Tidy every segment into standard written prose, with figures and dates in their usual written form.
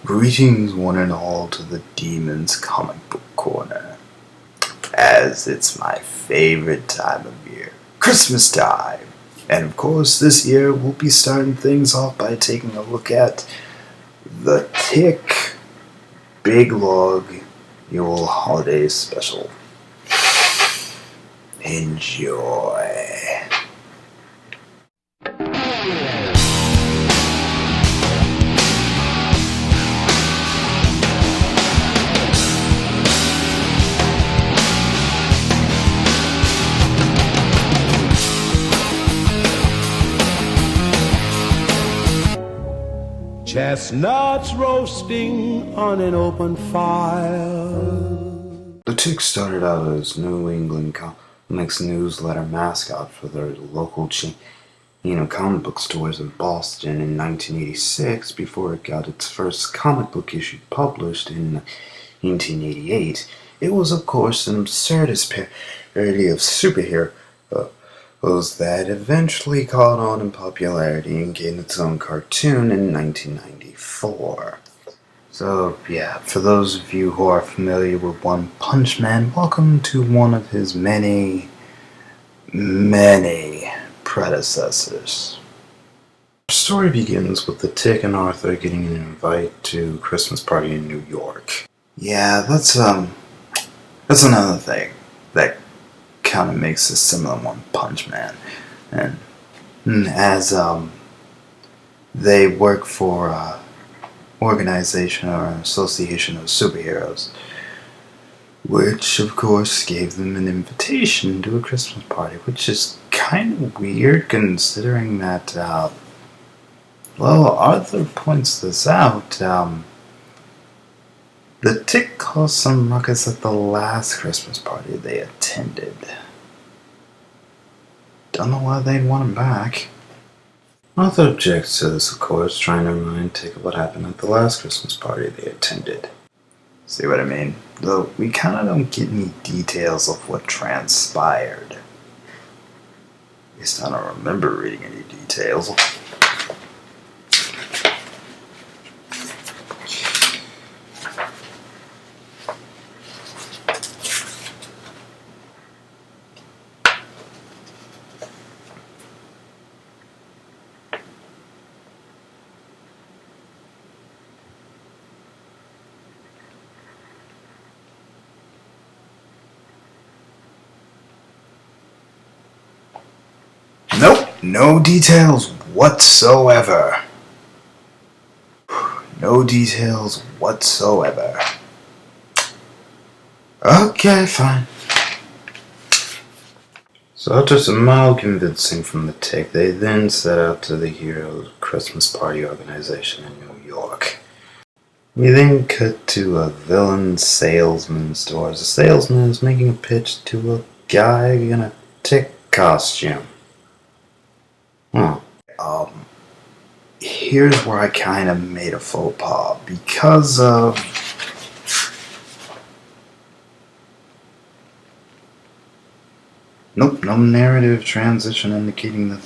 Greetings one and all to the Demon's Comic Book Corner, as it's my favorite time of year, Christmas time. And of course this year we'll be starting things off by taking a look at the Tick Big Log Yule Holiday Special. Enjoy. Chestnuts roasting on an open fire. The Tick started out as New England Comics newsletter mascot for their local chain of comic book stores in Boston in 1986 before it got its first comic book issue published in 1988. It was, of course, an absurdist parody of superheroes that eventually caught on in popularity and gained its own cartoon in 1994. So, yeah, for those of you who are familiar with One Punch Man, welcome to one of his many predecessors. The story begins with the Tick and Arthur getting an invite to a Christmas party in New York. Yeah, that's another thing that kind of makes this similar to One Punch Man. And as they work for an organization or an association of superheroes, which of course gave them an invitation to a Christmas party, which is kind of weird considering that, Arthur points this out, the Tick caused some ruckus at the last Christmas party they attended. Don't know why they'd want him back. Arthur objects to this, of course, trying to remind Tick of what happened at the last Christmas party they attended. See what I mean? Though we kinda don't get any details of what transpired. At least I don't remember reading any details. Nope, no details whatsoever. No details whatsoever. Okay, fine. So after some mild convincing from the Tick, they then set out to the Heroes Christmas Party organization in New York. We then cut to a villain salesman store. The salesman is making a pitch to a guy in a Tick costume. Here's where I kind of made a faux pas because of no narrative transition indicating that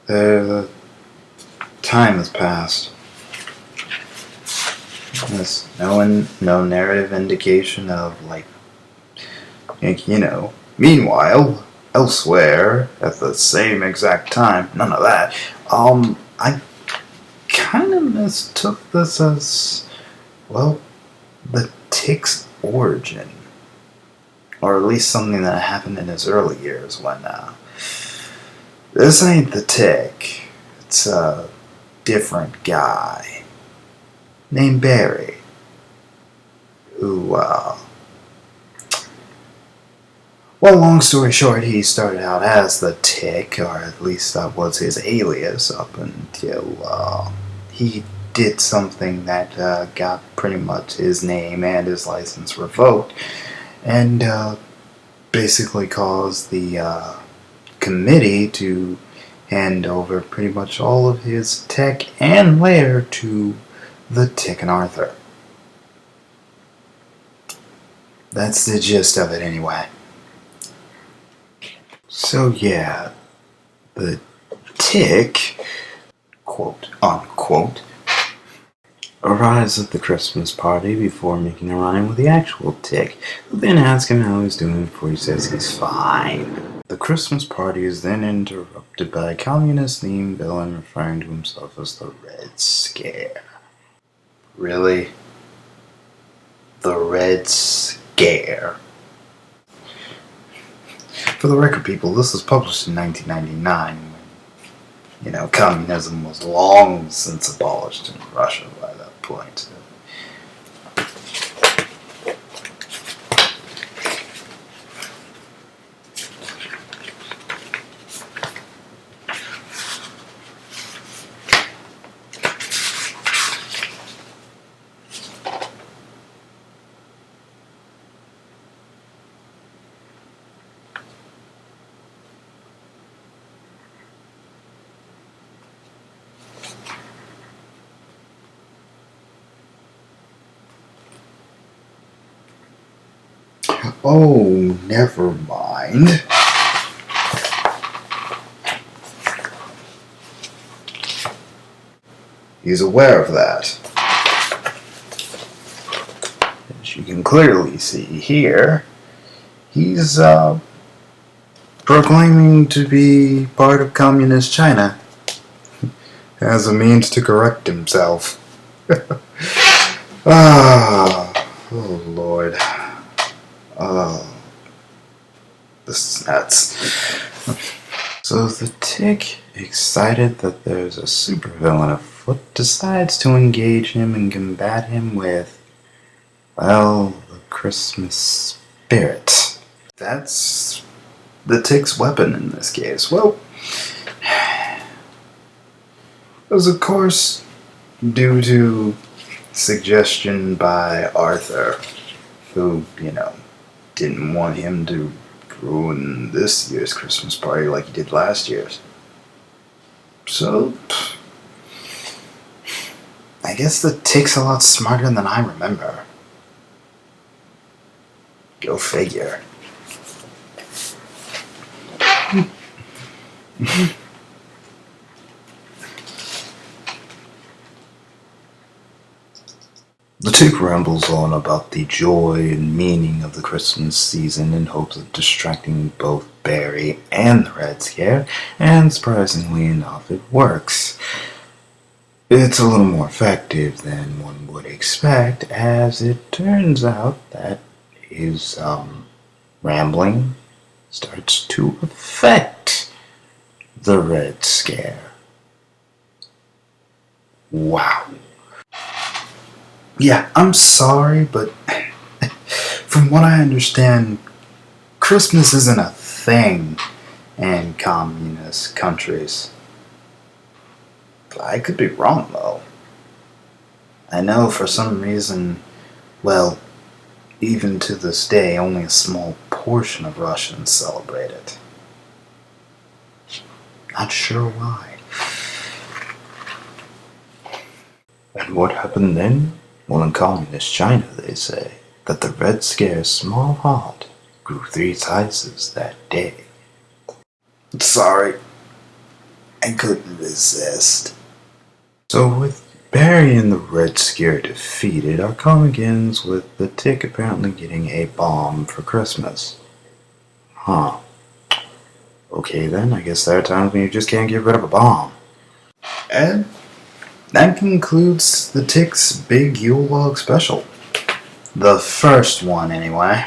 the time has passed. There's no narrative indication of meanwhile, elsewhere, at the same exact time, none of that. I kind of mistook this as, the Tick's origin. Or at least something that happened in his early years when, this ain't the Tick. It's a different guy named Barry, who, long story short, he started out as the Tick, or at least that was his alias up until he did something that got pretty much his name and his license revoked, and basically caused the committee to hand over pretty much all of his tech and lair to the Tick and Arthur. That's the gist of it anyway. So yeah, the Tick, quote unquote, arrives at the Christmas party before making a run-in with the actual Tick, who then asks him how he's doing before he says he's fine. The Christmas party is then interrupted by a communist-themed villain referring to himself as the Red Scare. Really? The Red Scare. For the record, people, this was published in 1999 when, communism was long since abolished in Russia by that point. Oh, never mind. He's aware of that. As you can clearly see here, he's proclaiming to be part of communist China as a means to correct himself. Oh Lord. Oh, this is nuts. So the Tick, excited that there's a supervillain afoot, decides to engage him and combat him with, well, the Christmas spirit. That's the Tick's weapon in this case. Well, it was of course due to suggestion by Arthur, who, didn't want him to ruin this year's Christmas party like he did last year's. So, I guess the Tick's a lot smarter than I remember. Go figure. The Tick rambles on about the joy and meaning of the Christmas season in hopes of distracting both Barry and the Red Scare, and surprisingly enough, it works. It's a little more effective than one would expect, as it turns out that his rambling starts to affect the Red Scare. Wow. Yeah, I'm sorry, but from what I understand, Christmas isn't a thing in communist countries. I could be wrong, though. I know for some reason, well, even to this day, only a small portion of Russians celebrate it. Not sure why. And what happened then? Well, in communist China, they say that the Red Scare's small heart grew 3 sizes that day. Sorry, I couldn't resist. So with Barry and the Red Scare defeated, our comic ends with the Tick apparently getting a bomb for Christmas. Huh. Okay then, I guess there are times when you just can't get rid of a bomb. And that concludes the Tick's big Yule log special. The first one, anyway.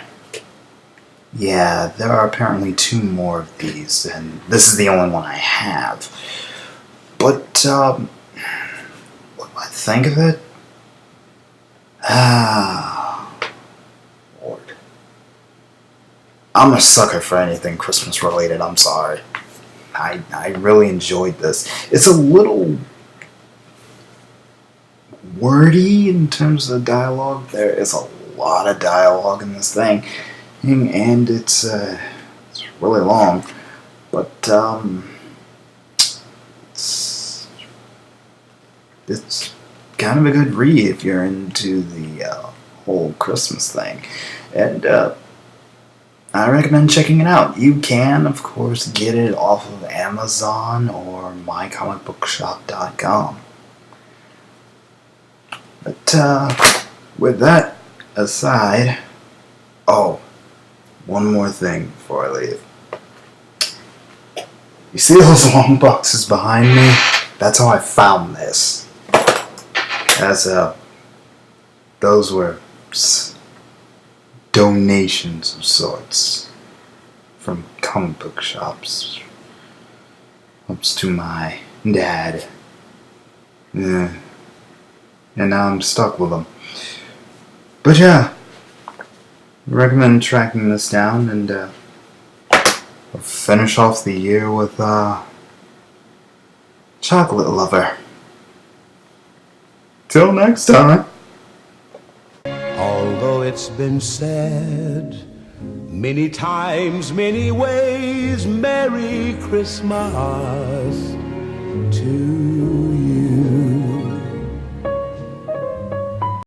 Yeah, there are apparently 2 more of these, and this is the only one I have. But, what do I think of it? Lord. I'm a sucker for anything Christmas related, I'm sorry. I really enjoyed this. It's a little wordy in terms of dialogue. There is a lot of dialogue in this thing, and it's really long, but it's kind of a good read if you're into the whole Christmas thing, and I recommend checking it out. You can, of course, get it off of Amazon or mycomicbookshop.com. But with that aside, oh, one more thing before I leave. You see those long boxes behind me? That's how I found this. Those were donations of sorts from comic book shops. Ups to my dad. Yeah. And now I'm stuck with them. But yeah, I recommend tracking this down and I'll finish off the year with Chocolate Lover. Till next time. Although it's been said many times, many ways, Merry Christmas to